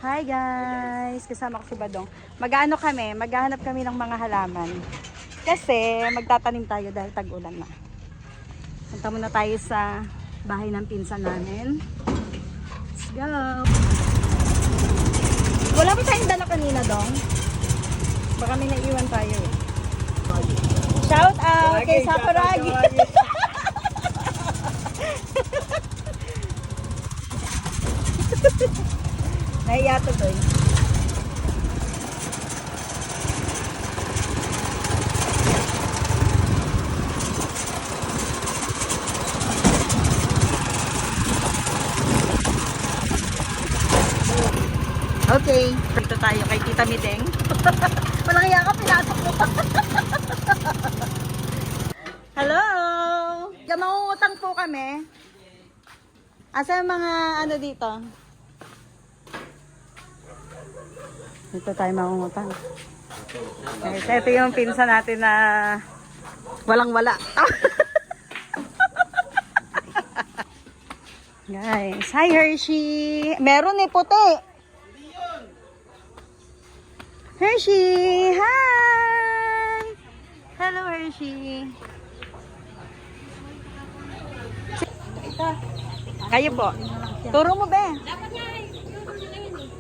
Hi guys! Kasama ko si Badong. Maghahanap kami ng mga halaman. Kasi magtatanim tayo dahil tag-ulan na. Punta muna tayo sa bahay ng pinsan namin. Let's go! Wala ba tayong dala kanina, Dong? Baka may naiwan tayo eh. Shout out kay Sakuragi! Nahiya to doon. Okay, dito tayo kay Tita Mideng. Walang hiya ka, pinasok mo pa. Hello! Mangungutang po kami. Asa yung mga ano dito? Dito tayo mangungutang. Guys, ito yung pinsa natin na walang-wala. Guys, hi Hershey! Meron eh, puti! Hershey! Hi! Hello Hershey! Kayo po. Turo mo be.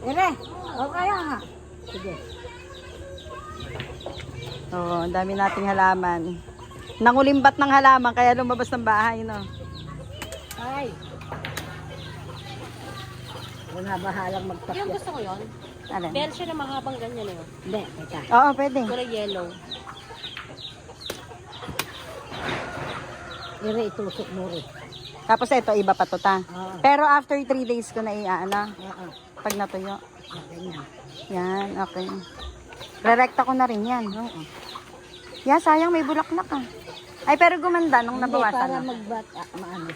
Ere, okay nga. Sige. Oh, ang dami nating halaman. Nangulimbat ng halaman kaya lumabas ng bahay, no? Ay. Wala bahalang magpapit. Yung gusto ko yun. Alin? Bell siya na mahabang ganyan eh. Hindi, teka. Oo, pwede. Kulay yellow. Ere, itusok mo rin. Tapos ito, iba pa to ta. Oo. Pero after 3 days ko na iaana. Oo. Pag natuyo. Ganyan. Yan, okay. Rerekta ko na rin yan. Oo. Yeah, sayang may bulaklak ah. Ay, pero gumanda nung Hindi, nabawasan para na. magbata, maano.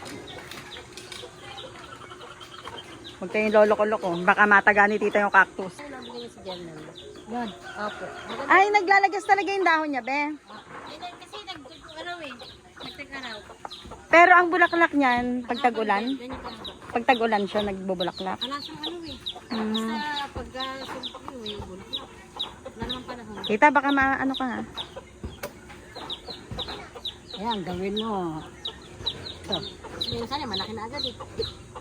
Huwag kayong lolo-loko. Baka mataga ni tita yung cactus. Ano nabigyan niya si Jernan? Yan. Opo. Ay, naglalagas talaga yung dahon niya, be. Kasi nag-araw eh. Nagtag-araw. Pero ang bulaklak niyan, pag tag-ulan, Ganyan pa ba? pag tag-ulan siya, nagbubulaklak. Wala siyang ano eh. Mm. Basta pagka-sumpak yun eh. Bulaklak. Wala naman panahon. Tita, baka maano ka nga. Ayan, gawin mo. Ito. Minsan eh, malaki na agad eh.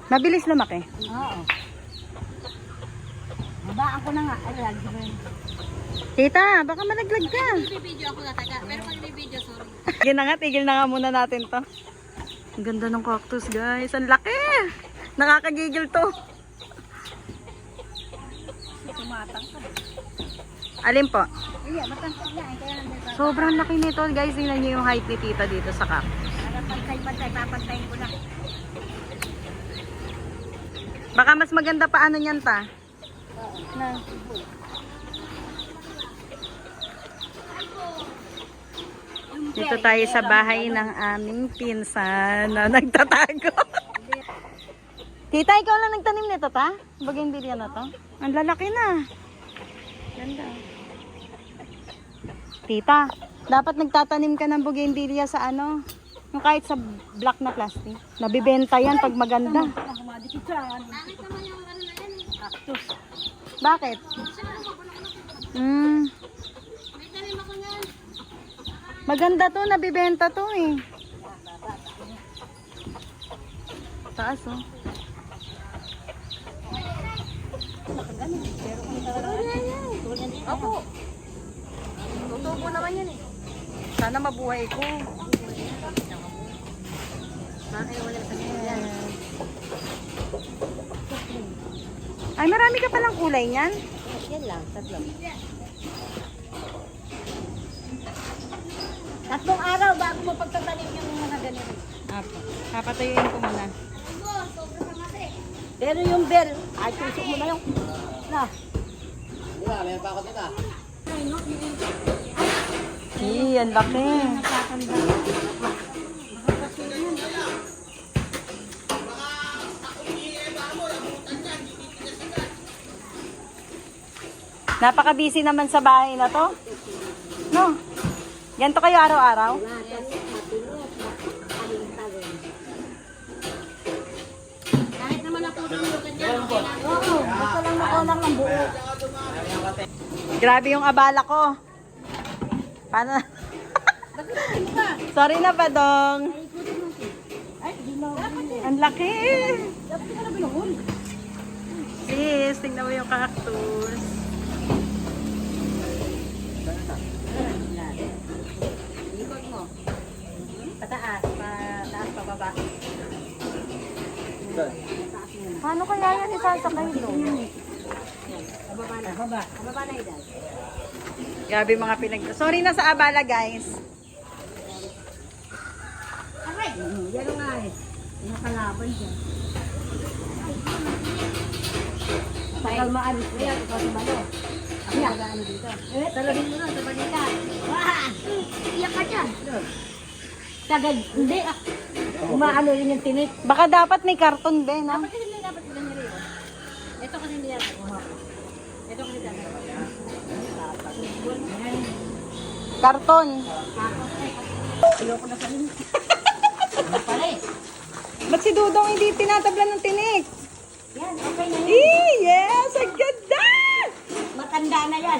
Mabilis lumaki. Oo. Babaan ko na nga. Ay, lagi rin. Tita, baka malaglag ka. Bibidyo ako nataga. Pero pag bibidyo, sorry. Tigil na nga muna natin to. Ang ganda ng cactus, guys. Ang laki! Nakakagigil to. Tumatang ka. Alin po? Iya, matangkad na. Kaya nandun. Sobrang laki nito, guys. Tingnan niyo yung height ni tita dito sa cactus. Para pantay-pantay, papantayin ko na. Baka mas maganda pa ano niyan ta. Na. Dito tayo sa bahay ng aming pinsan na nagtatago. Tita, ikaw lang nagtanim nito ta? Bougainvillea na to? Ang lalaki na. Ganda. Tita, dapat nagtatanim ka ng bougainvillea sa ano? Yung kahit sa black na plastic. Nabibenta yan pag maganda. Nakit naman yung ano na yan eh. Cactus. Bakit? May tanim ako yan. Maganda to, nabibenta to eh. Taas oh. Opo. Tutubo naman yan eh. Sana mabuhay ko. Bakit wala sa yan? Ay, marami ka palang kulay niyan. Yan lang, tatlo. Tatlong araw bago mo pagtatanim yung mga ganito. Apo. Papatuyuin ko muna. Pero yung bell, ay tusok mo na yung... Na. Ang laki. Napaka-busy naman sa bahay na to. No? Ganito kayo araw-araw? Kahit naman naputol yung ganyan. Oo, basta lang ang buo. Grabe yung abala ko. Paano? Sorry na, Badong. Ay, di mo. Ang laki. Dapat ka na binuhol. Sis, tingnan mo yung cactus. Ikot mo. Pataas, pataas, pababa. Paano kaya yan isasakay doon? Pababa na. Pababa. Pababa na idan. Grabe mga Sorry na sa abala, guys. Aray! Yan nga eh. Nakalaban dyan. Tagal maalis na yan. Ikaw si Malo. Ako mag-ano dito. Talagin mo na sa balita. Wah! Iyak ka dyan. Tagad. Hindi. Umaano rin yung tinik. Baka dapat may karton din, no? Dapat kasi hindi dapat sila nyo rin. Ito kasi hindi yan. Ito kasi dyan. Karton. Ayoko na sa inyo. Ano pala eh? Ba't si Dudong hindi tinatablan ng tinik? Yan, okay na yan. Yes! Ang ganda! Matanda na yan.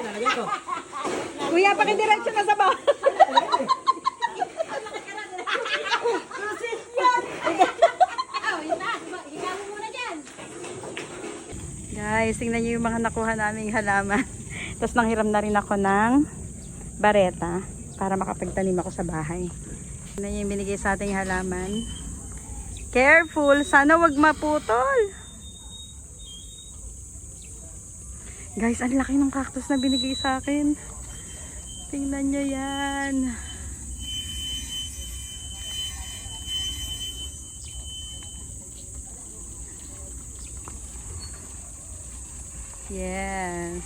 Kuya, pakidiretso na sa bawah. Ikaw mo muna dyan. Guys, tingnan niyo yung mga nakuha naming halaman. Tapos nanghiram na rin ako ng bareta para makapagtanim ako sa bahay. Tingnan niyo yung binigay sa ating halaman. Careful! Sana wag maputol! Guys, ang laki ng cactus na binigay sa akin. Tingnan niyo yan. Yes.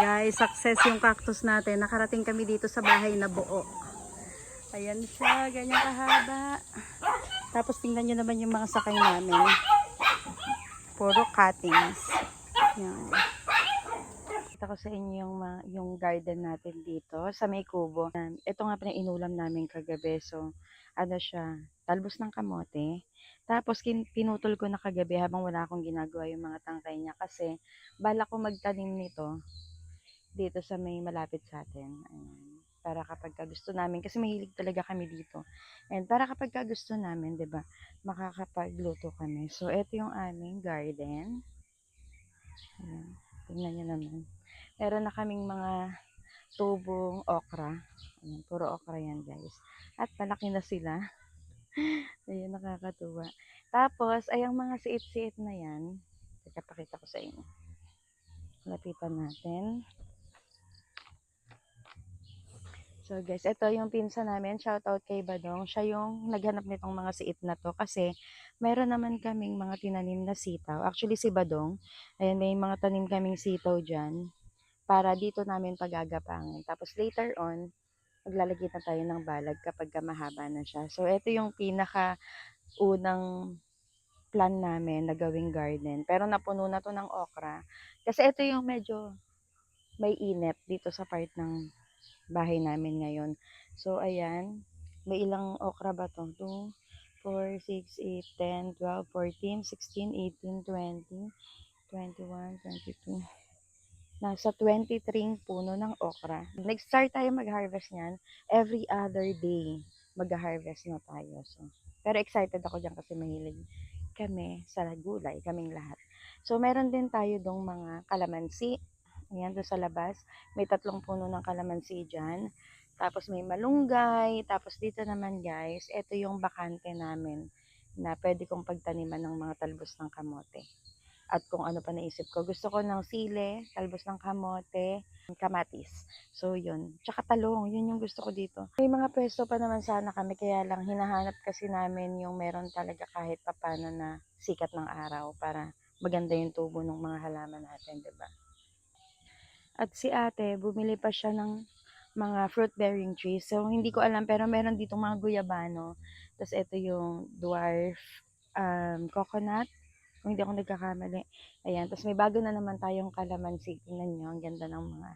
Guys, success yung cactus natin. Nakarating kami dito sa bahay na buo. Ayan siya, ganyan kahaba. Tapos tingnan nyo naman yung mga sakay namin. Puro cuttings. Yan. Kita ko sa inyo yung garden natin dito sa may kubo. Ito nga pa inulam namin kagabi. So, ano siya, talbos ng kamote. Tapos pinutol ko na kagabi habang wala akong ginagawa yung mga tangkay niya. Kasi bala ko magtanim nito dito sa may malapit sa atin. Ayan. Para kapag gusto namin, kasi mahilig talaga kami dito. And para kapag gusto namin, 'di ba, makakapagluto kami. So, ito yung aming garden. Ayan. Tingnan niyo naman. Meron na kaming mga tubong okra. Ayan, puro okra yan, guys. At palaki na sila. Ayan, nakakatuwa. Tapos, ay ang mga siit-siit na yan. Pakita ko sa inyo. Lapitan natin. So guys, ito yung pinsa namin. Shout out kay Badong. Siya yung naghanap nitong mga siit na to kasi meron naman kaming mga tinanim na sitaw. Actually si Badong, ayan, may mga tanim kaming sitaw dyan para dito namin pagagapangin. Tapos later on, maglalagay na tayo ng balag kapag mahaba na siya. So ito yung pinaka unang plan namin na gawing garden. Pero napuno na to ng okra. Kasi ito yung medyo may init dito sa part ng bahay namin ngayon. So, ayan. May ilang okra ba to? 2, 4, 6, 8, 10, 12, 14, 16, 18, 20, 21, 22. Nasa 23 puno ng okra. Nag-start tayo mag-harvest niyan. Every other day, mag-harvest na tayo. So, pero excited ako dyan kasi mahilig kami sa gulay, kaming lahat. So, meron din tayo dong mga kalamansi. Ayan, doon sa labas. May 3 puno ng kalamansi dyan. Tapos may malunggay. Tapos dito naman guys, ito yung bakante namin na pwede kong pagtaniman ng mga talbos ng kamote. At kung ano pa naisip ko. Gusto ko ng sile, talbos ng kamote, kamatis. So yun. Tsaka talong, yun yung gusto ko dito. May mga pwesto pa naman sana kami, kaya lang hinahanap kasi namin yung meron talaga kahit papano na sikat ng araw para maganda yung tubo ng mga halaman natin, 'di ba? At si ate, bumili pa siya ng mga fruit-bearing trees. So, hindi ko alam, pero meron ditong mga guyabano. Tapos, ito yung dwarf coconut. Kung hindi ako nagkakamali. Ayan. Tapos, may bago na naman tayong kalamansi. Tingnan nyo, ang ganda ng mga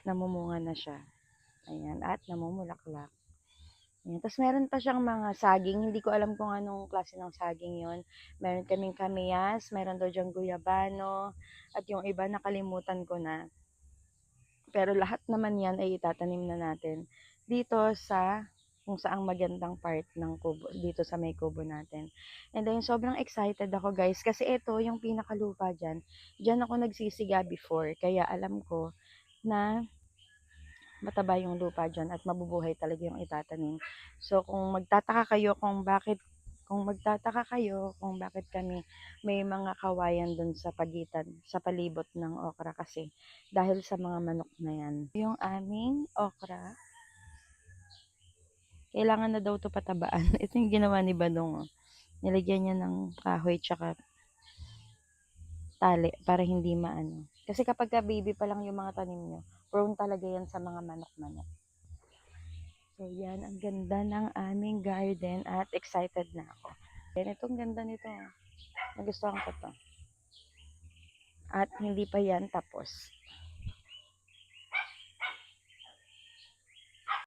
namumunga na siya. Ayan. At namumulaklak. Ayan. Tapos, meron pa siyang mga saging. Hindi ko alam kung anong klase ng saging yon. Meron kaming kamiyas. Meron daw diyang guyabano. At yung iba, nakalimutan ko na. Pero lahat naman yan ay itatanim na natin dito sa kung saang magandang part ng kubo, dito sa may kubo natin. And then, sobrang excited ako guys, kasi ito yung pinakalupa dyan. Dyan ako nagsisiga before, kaya alam ko na mataba yung lupa dyan at mabubuhay talaga yung itatanim. So, kung magtataka kayo kung bakit kami may mga kawayan dun sa pagitan, sa palibot ng okra kasi dahil sa mga manok na yan. Yung aming okra, kailangan na daw to patabaan. Ito yung ginawa ni Badong. Oh. Nilagyan niya ng kahoy tsaka tali para hindi maano. Kasi kapag ka baby pa lang yung mga tanim nyo, prone talaga yan sa mga manok-manok. So yan, ang ganda ng aming garden at excited na ako. Yan, itong ganda nito. Nagustuhan ko to. At hindi pa yan tapos.